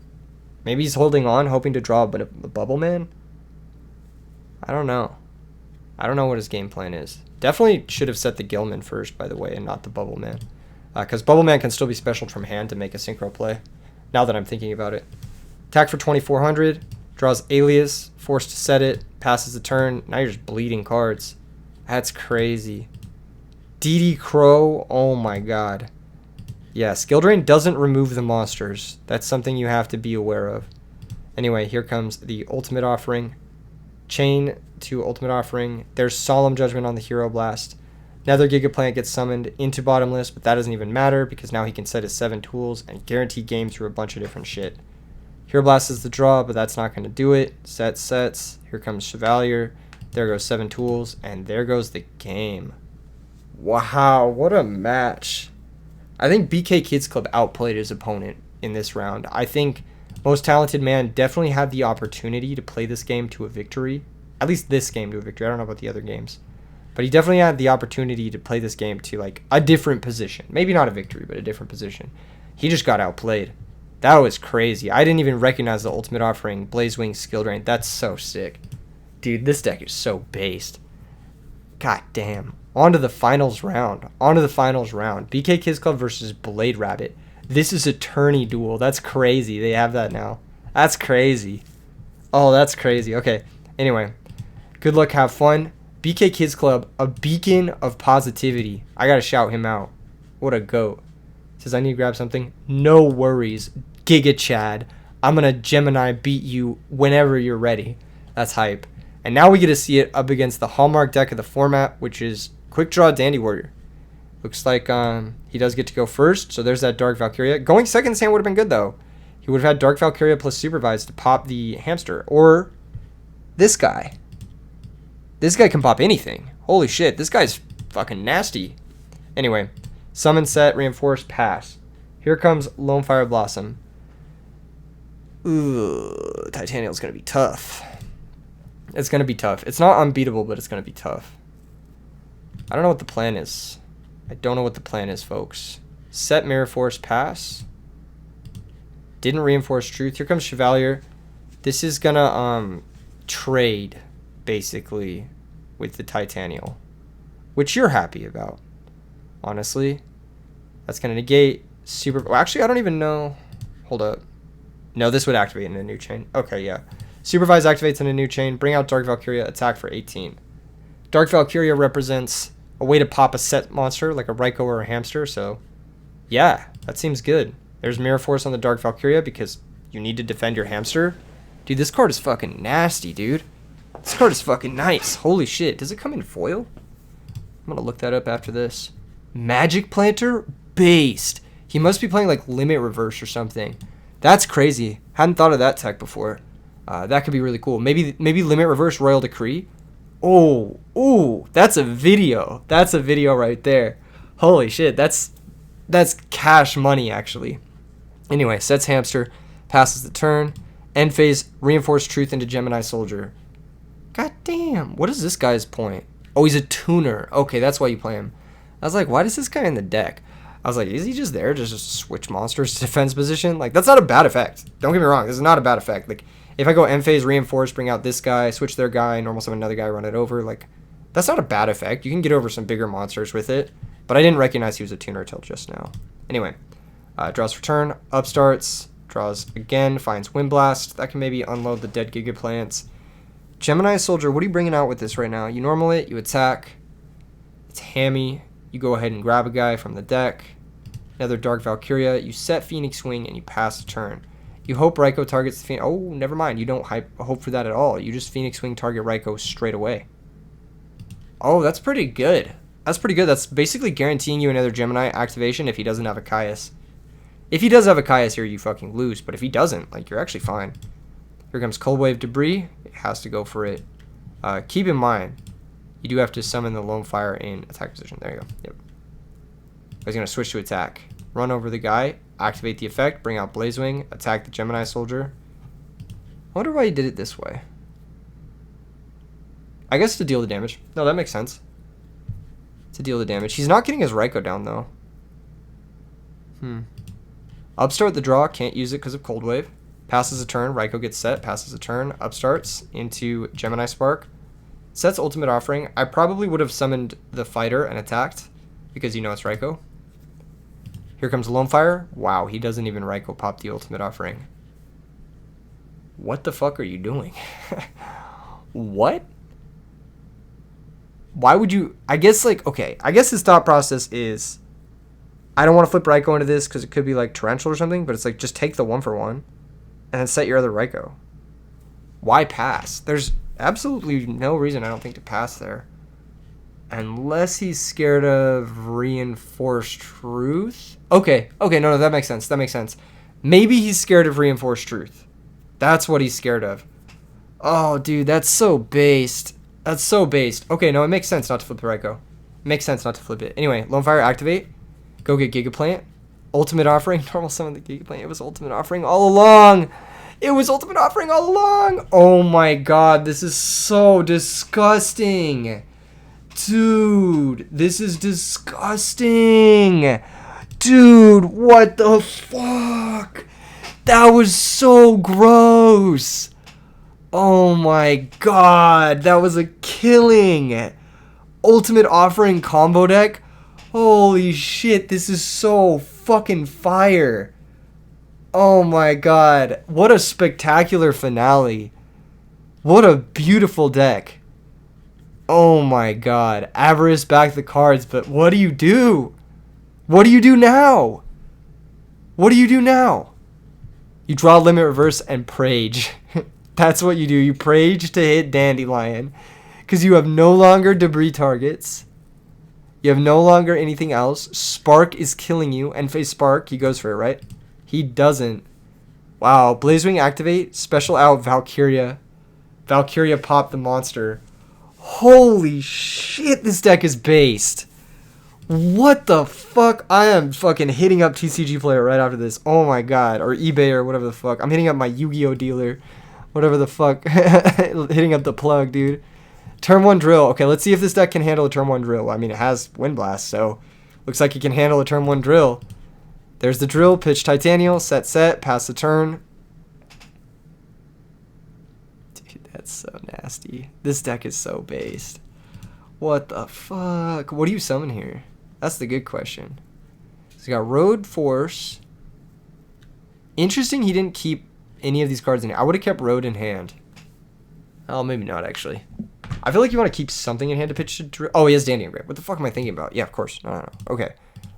Maybe he's holding on, hoping to draw a Bubble Man? I don't know. I don't know what his game plan is. Definitely should have set the Gilman first, by the way, and not the Bubble Man. Because Bubble Man can still be specialed from hand to make a synchro play. Now that I'm thinking about it. Attack for 2400. Draws Alias. Forced to set it. Passes the turn. Now you're just bleeding cards. That's crazy. DD Crow. Oh my god. Yeah, Skill Drain doesn't remove the monsters. That's something you have to be aware of. Anyway, here comes the Ultimate Offering. Chain to Ultimate Offering. There's Solemn Judgment on the Hero Blast. Another Gigaplant gets summoned into Bottomless, but that doesn't even matter because now he can set his 7 tools and guarantee game through a bunch of different shit. Hero Blast is the draw, but that's not going to do it. Sets. Here comes Chevalier. There goes 7 tools, and there goes the game. Wow, what a match. I think BK Kids Club outplayed his opponent in this round. I think Most Talented Man definitely had the opportunity to play this game to a victory. At least this game to a victory. I don't know about the other games. But he definitely had the opportunity to play this game to like a different position. Maybe not a victory, but a different position. He just got outplayed. That was crazy. I didn't even recognize the Ultimate Offering Blaze Wing skill drain. That's so sick. Dude, this deck is so based. God damn. On to the finals round. BK Kids Club versus Blade Rabbit. This is a tourney duel. That's crazy. They have that now. That's crazy. Oh, that's crazy. Okay. Anyway. Good luck. Have fun. BK Kids Club, a beacon of positivity. I gotta shout him out. What a goat. Says, I need to grab something. No worries. Giga Chad. I'm gonna Gemini beat you whenever you're ready. That's hype. And now we get to see it up against the hallmark deck of the format, which is Quick Draw Dandy Warrior. Looks like he does get to go first, so there's that Dark Valkyria. Going second hand would have been good, though. He would have had Dark Valkyria plus Supervise to pop the hamster. Or this guy. This guy can pop anything. Holy shit, this guy's fucking nasty. Anyway, summon set, reinforce, pass. Here comes Lone Fire Blossom. Ooh, Titanial's going to be tough. It's going to be tough. It's not unbeatable, but it's going to be tough. I don't know what the plan is. I don't know what the plan is, folks. Set, Mirror Force, pass. Didn't reinforce Truth. Here comes Chevalier. This is going to trade, basically, with the Titanial, which you're happy about, honestly. That's going to negate Super... Well, actually, I don't even know. Hold up. No, this would activate in a new chain. Okay, yeah. Supervise activates in a new chain. Bring out Dark Valkyria. Attack for 18. Dark Valkyria represents a way to pop a set monster, like a Raikou or a hamster, so... Yeah, that seems good. There's Mirror Force on the Dark Valkyria because you need to defend your hamster. Dude, this card is fucking nasty, dude. This card is fucking nice. Holy shit. Does it come in foil? I'm going to look that up after this. Magic Planter? Based. He must be playing like Limit Reverse or something. That's crazy. Hadn't thought of that tech before. That could be really cool. Maybe Limit Reverse Royal Decree. Oh, that's a video. That's a video right there. Holy shit. That's cash money, actually. Anyway, sets hamster, passes the turn. End phase, reinforce Truth into Gemini Soldier. God damn. What is this guy's point? Oh, he's a tuner. Okay, that's why you play him. I was like, why is this guy in the deck? I was like, is he just there to just switch monsters to defense position? Like, that's not a bad effect. Don't get me wrong. This is not a bad effect. Like, if I go end phase, reinforce, bring out this guy, switch their guy, normal summon another guy, run it over, like, that's not a bad effect. You can get over some bigger monsters with it. But I didn't recognize he was a tuner till just now. Anyway, draws for turn, upstarts, draws again, finds Wind Blast. That can maybe unload the dead Gigaplants. Gemini Soldier, what are you bringing out with this right now? You normal it, you attack. It's hammy. You go ahead and grab a guy from the deck. Another Dark Valkyria. You set Phoenix Wing and you pass the turn. You hope Raikou targets the Phoenix. Oh, never mind. You don't hope for that at all. You just Phoenix Wing target Raikou straight away. Oh, that's pretty good. That's pretty good. That's basically guaranteeing you another Gemini activation if he doesn't have a Caius. If he does have a Caius here, you fucking lose. But if he doesn't, like, you're actually fine. Here comes Cold Wave Debris. It has to go for it. Keep in mind, you do have to summon the Lone Fire in attack position. There you go. Yep. He's going to switch to attack. Run over the guy. Activate the effect. Bring out Blazewing. Attack the Gemini Soldier. I wonder why he did it this way. I guess to deal the damage. No, that makes sense. To deal the damage. He's not getting his Raikou down, though. Upstart the draw. Can't use it because of Cold Wave. Passes a turn. Raikou gets set. Passes a turn. Upstarts into Gemini Spark. Sets Ultimate Offering. I probably would have summoned the fighter and attacked because you know it's Raikou. Here comes Lone Fire. Wow, he doesn't even Raikou pop the Ultimate Offering. What the fuck are you doing? What? Why would you... I guess, like, okay. I guess his thought process is... I don't want to flip Raikou into this because it could be, like, Torrential or something. But it's like, just take the 1-for-1. And then set your other Raikou. Why pass? There's absolutely no reason, I don't think, to pass there. Unless he's scared of Reinforced Truth. Okay, no, that makes sense. That makes sense. Maybe he's scared of Reinforced Truth. That's what he's scared of. Oh, dude, that's so based. That's so based. Okay, no, it makes sense not to flip the Raikou. It makes sense not to flip it. Anyway, Lone Fire, activate. Go get Gigaplant. Ultimate Offering. Normal summon the Gigaplant. It was Ultimate Offering all along. It was Ultimate Offering all along. Oh my god, this is so disgusting. Dude, this is disgusting. Dude, what the fuck? That was so gross. Oh my god, that was a killing. Ultimate Offering combo deck. Holy shit, this is so fucking fire. Oh my god, what a spectacular finale. What a beautiful deck. Oh my god, Avarice back the cards, but what do you do? What do you do now? What do you do now? You draw Limit Reverse and Prage. That's what you do. You Prage to hit Dandelion. Because you have no longer debris targets. You have no longer anything else. Spark is killing you. And face Spark, he goes for it, right? He doesn't. Wow. Blazewing activate. Special out Valkyria. Valkyria pop the monster. Holy shit, this deck is based. What the fuck? I am fucking hitting up TCG Player right after this. Oh my god. Or eBay or whatever the fuck. I'm hitting up my Yu-Gi-Oh dealer. Whatever the fuck. Hitting up the plug, dude. Turn 1 drill. Okay, let's see if this deck can handle a turn 1 drill. I mean, it has Wind Blast, so looks like it can handle a turn 1 drill. There's the drill. Pitch Titanial. Set. Pass the turn. Dude, that's so nasty. This deck is so based. What the fuck? What do you summon here? That's the good question. He's got Road Force. Interesting he didn't keep any of these cards in here. I would have kept Road in hand. Oh, maybe not, actually. I feel like you want to keep something in hand to pitch to drill. Oh, he has Dandy Engrave. What the fuck am I thinking about? Yeah, of course. No. Okay.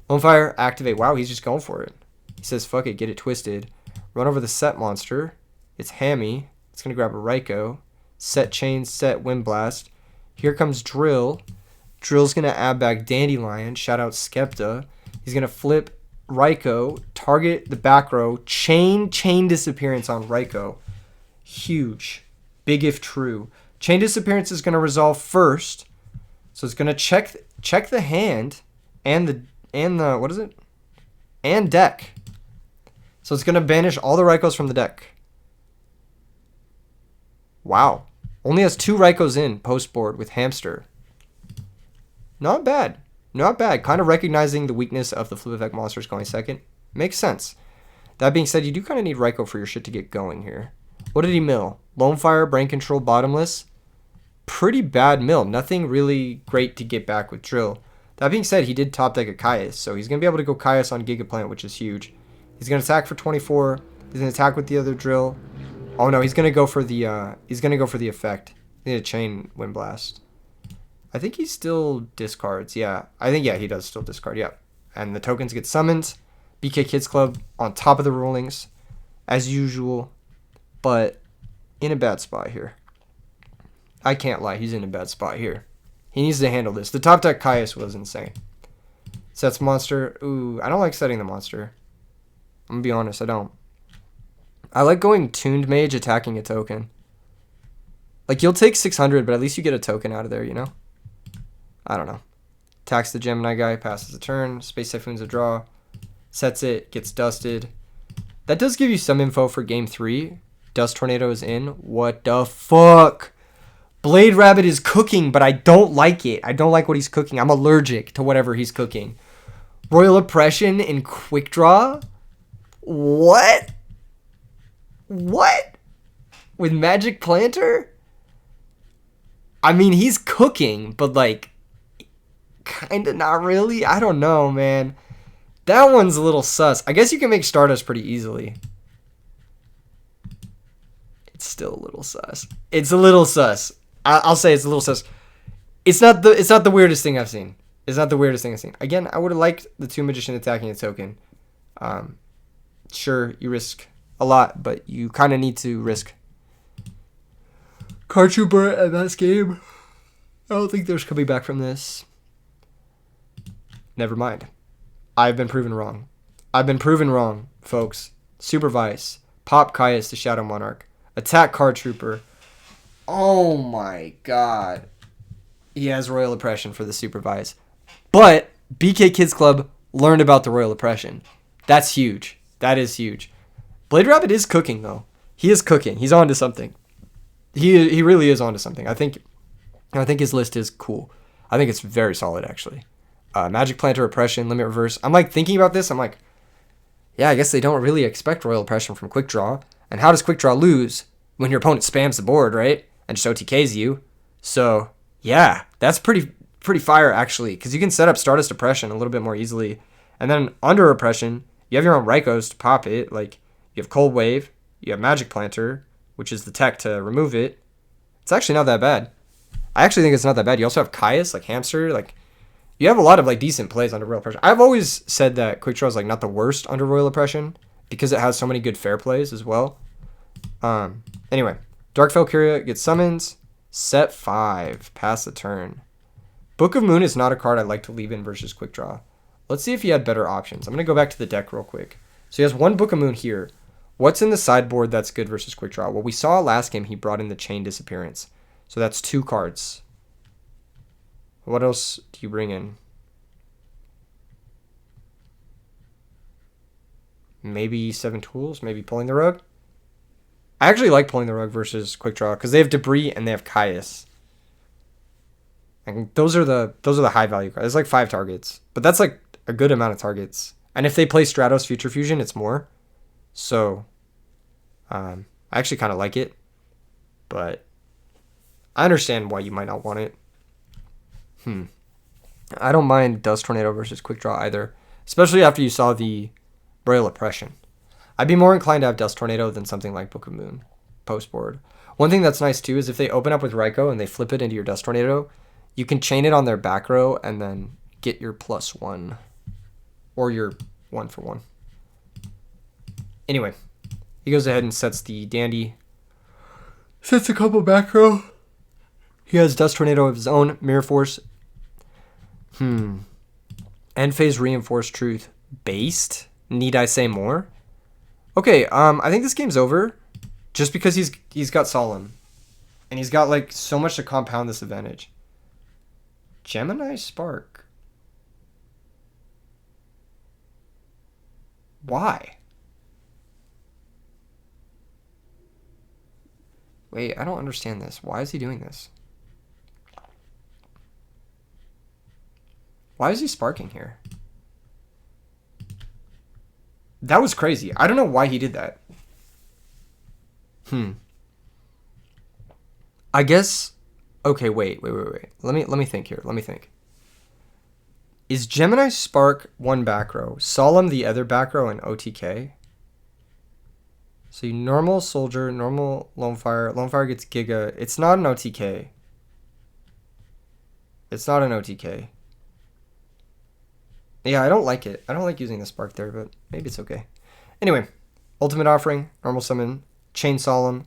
Lone Fire, activate. Wow, he's just going for it. He says, fuck it, get it twisted. Run over the set monster. It's Hammy. It's going to grab a Raikou. Set Chain, set Wind Blast. Here comes Drill. Drill's going to add back Dandelion. Shout out Skepta. He's going to flip Raikou. Target the back row. Chain Disappearance on Raikou. Huge. Big if true. Chain Disappearance is going to resolve first. So it's going to check the hand and the what is it? And deck. So it's going to banish all the Raikous from the deck. Wow. Only has 2 Raikous in post board with Hamster. Not bad. Not bad. Kind of recognizing the weakness of the flip effect monsters going second. Makes sense. That being said, you do kind of need Raikou for your shit to get going here. What did he mill? Lone Fire, Brain Control, Bottomless. Pretty bad mill. Nothing really great to get back with Drill. That being said, he did top deck a Caius, so he's going to be able to go Caius on Gigaplant, which is huge. He's going to attack for 24. He's going to attack with the other Drill. Oh no, he's going to go for the effect. He's going to chain Wind Blast. I think he still discards. Yeah. I think he does still discard. Yeah. And the tokens get summoned. BK Kids Club on top of the rulings as usual, but in a bad spot here. I can't lie, he's in a bad spot here. He needs to handle this. The top deck Caius was insane. Sets monster. Ooh, I don't like setting the monster. I'm gonna be honest, I don't. I like going Tuned Mage attacking a token. Like, you'll take 600, but at least you get a token out of there, you know? I don't know. Attacks the Gemini guy, passes the turn. Space Typhoon's a draw. Sets it, gets dusted. That does give you some info for game 3. Dust Tornado is in. What the fuck? Blade Rabbit is cooking, but I don't like it. I don't like what he's cooking. I'm allergic to whatever he's cooking. Royal Oppression in Quick Draw? What? What? With Magic Planter? I mean, he's cooking, but like, kinda not really. I don't know, man. That one's a little sus. I guess you can make Stardust pretty easily. It's still a little sus. It's a little sus. I'll say it's a little sus. It's not the weirdest thing I've seen. It's not the weirdest thing I've seen. Again, I would have liked the 2 Magician attacking a token. Sure, you risk a lot, but you kind of need to risk. Card Trooper at that game. I don't think there's coming back from this. Never mind. I've been proven wrong. I've been proven wrong, folks. Supervise. Pop Caius to Shadow Monarch. Attack Card Trooper. Oh my god. He has Royal Oppression for the Supervise. But BK Kids Club learned about the Royal Oppression. That's huge. That is huge. Blade Rabbit is cooking, though. He is cooking. He's on to something. He really is on to something. I think his list is cool. I think it's very solid, actually. Magic Planter, Oppression, Limit Reverse. I'm like thinking about this. I'm like, yeah, I guess they don't really expect Royal Oppression from Quick Draw. And how does Quick Draw lose when your opponent spams the board, right? And just OTKs you. So, yeah, that's pretty fire, actually. Because you can set up Stardust Oppression a little bit more easily. And then under Oppression, you have your own Rykos to pop it. Like, you have Cold Wave. You have Magic Planter, which is the tech to remove it. It's actually not that bad. I actually think it's not that bad. You also have Caius, like Hamster. Like, you have a lot of like decent plays under Royal Oppression. I've always said that Quick Draw is like not the worst under Royal Oppression because it has so many good fair plays as well. Anyway, Dark Valkyria gets summons. Set 5. Pass the turn. Book of Moon is not a card I like to leave in versus Quick Draw. Let's see if he had better options. I'm going to go back to the deck real quick. So he has one Book of Moon here. What's in the sideboard that's good versus Quick Draw? Well, we saw last game he brought in the Chain Disappearance. So that's 2 cards. What else do you bring in? Maybe 7 Tools? Maybe Pulling the Rug? I actually like Pulling the Rug versus Quick Draw because they have Debris and they have Caius. And those are the high value cards. It's like 5 targets. But that's like a good amount of targets. And if they play Stratos Future Fusion, it's more. So I actually kind of like it. But I understand why you might not want it. I don't mind Dust Tornado versus Quick Draw either. Especially after you saw the Royal Oppression. I'd be more inclined to have Dust Tornado than something like Book of Moon post board. One thing that's nice too is if they open up with Raikou and they flip it into your Dust Tornado, you can chain it on their back row and then get your +1 or your 1-for-1. Anyway, he goes ahead and sets the Dandy. Sets a couple back row. He has Dust Tornado of his own, Mirror Force. End Phase Reinforced Truth. Based? Need I say more? Okay, I think this game's over. Just because he's got Solemn. And he's got like so much to compound this advantage. Gemini Spark. Why? Wait, I don't understand this. Why is he doing this? Why is he sparking here? That was crazy. I don't know why he did that. I guess. Okay, wait. Let me think here. Let me think. Is Gemini Spark one back row, Solemn the other back row, and OTK? So you normal Soldier, normal Lone Fire. Lone Fire gets Giga. It's not an OTK. It's not an OTK. Yeah, I don't like it. I don't like using the Spark there, but maybe it's okay. Anyway, Ultimate Offering, normal summon, Chain Solemn.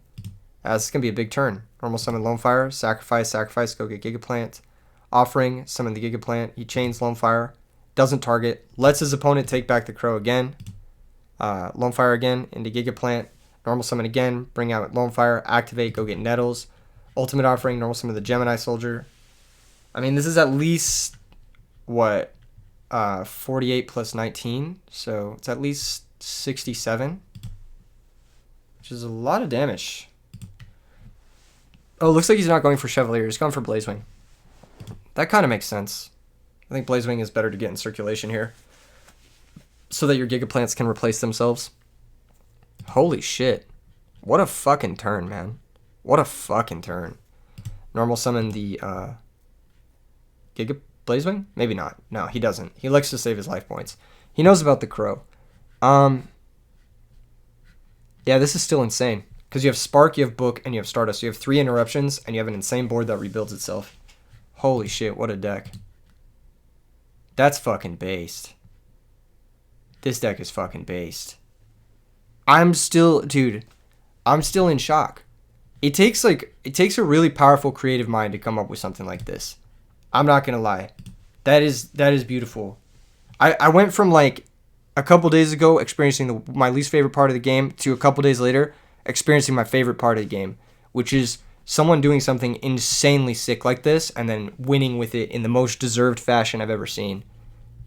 This is going to be a big turn. Normal summon Lone Fire, sacrifice, go get Gigaplant. Offering, summon the Gigaplant. He chains Lone Fire, doesn't target, lets his opponent take back the Crow again. Lone Fire again into Gigaplant. Normal summon again, bring out Lone Fire, activate, go get Nettles. Ultimate Offering, normal summon the Gemini Soldier. I mean, this is at least, what, 48 plus 19, so it's at least 67, which is a lot of damage. Oh, looks like he's not going for Chevalier. He's going for Blazewing. That kind of makes sense. I think Blazewing is better to get in circulation here so that your Gigaplants can replace themselves. Holy shit. What a fucking turn, man. What a fucking turn. Normal summon the Blazewing? Maybe not. No, he doesn't. He likes to save his life points. He knows about the Crow. Yeah, this is still insane. Because you have Spark, you have Book, and you have Stardust. You have 3 interruptions, and you have an insane board that rebuilds itself. Holy shit, what a deck. That's fucking based. This deck is fucking based. I'm still in shock. It takes a really powerful creative mind to come up with something like this. I'm not gonna lie. That is beautiful. I went from like a couple days ago experiencing my least favorite part of the game to a couple days later experiencing my favorite part of the game, which is someone doing something insanely sick like this and then winning with it in the most deserved fashion I've ever seen.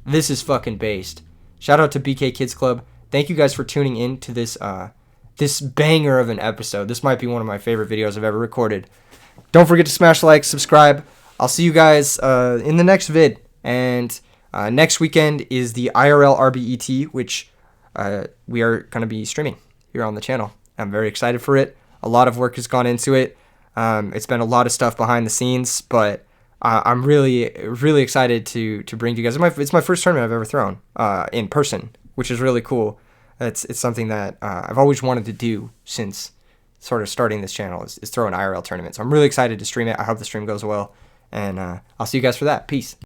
This is fucking based. Shout out to BK Kids Club. Thank you guys for tuning in to this this banger of an episode. This might be one of my favorite videos I've ever recorded. Don't forget to smash like, subscribe. I'll see you guys in the next vid. And next weekend is the IRL RBET, which we are going to be streaming here on the channel. I'm very excited for it. A lot of work has gone into it. It's been a lot of stuff behind the scenes, but I'm really, really excited to bring to you guys. It's my first tournament I've ever thrown in person, which is really cool. It's something that I've always wanted to do since sort of starting this channel is throw an IRL tournament. So I'm really excited to stream it. I hope the stream goes well, and I'll see you guys for that. Peace.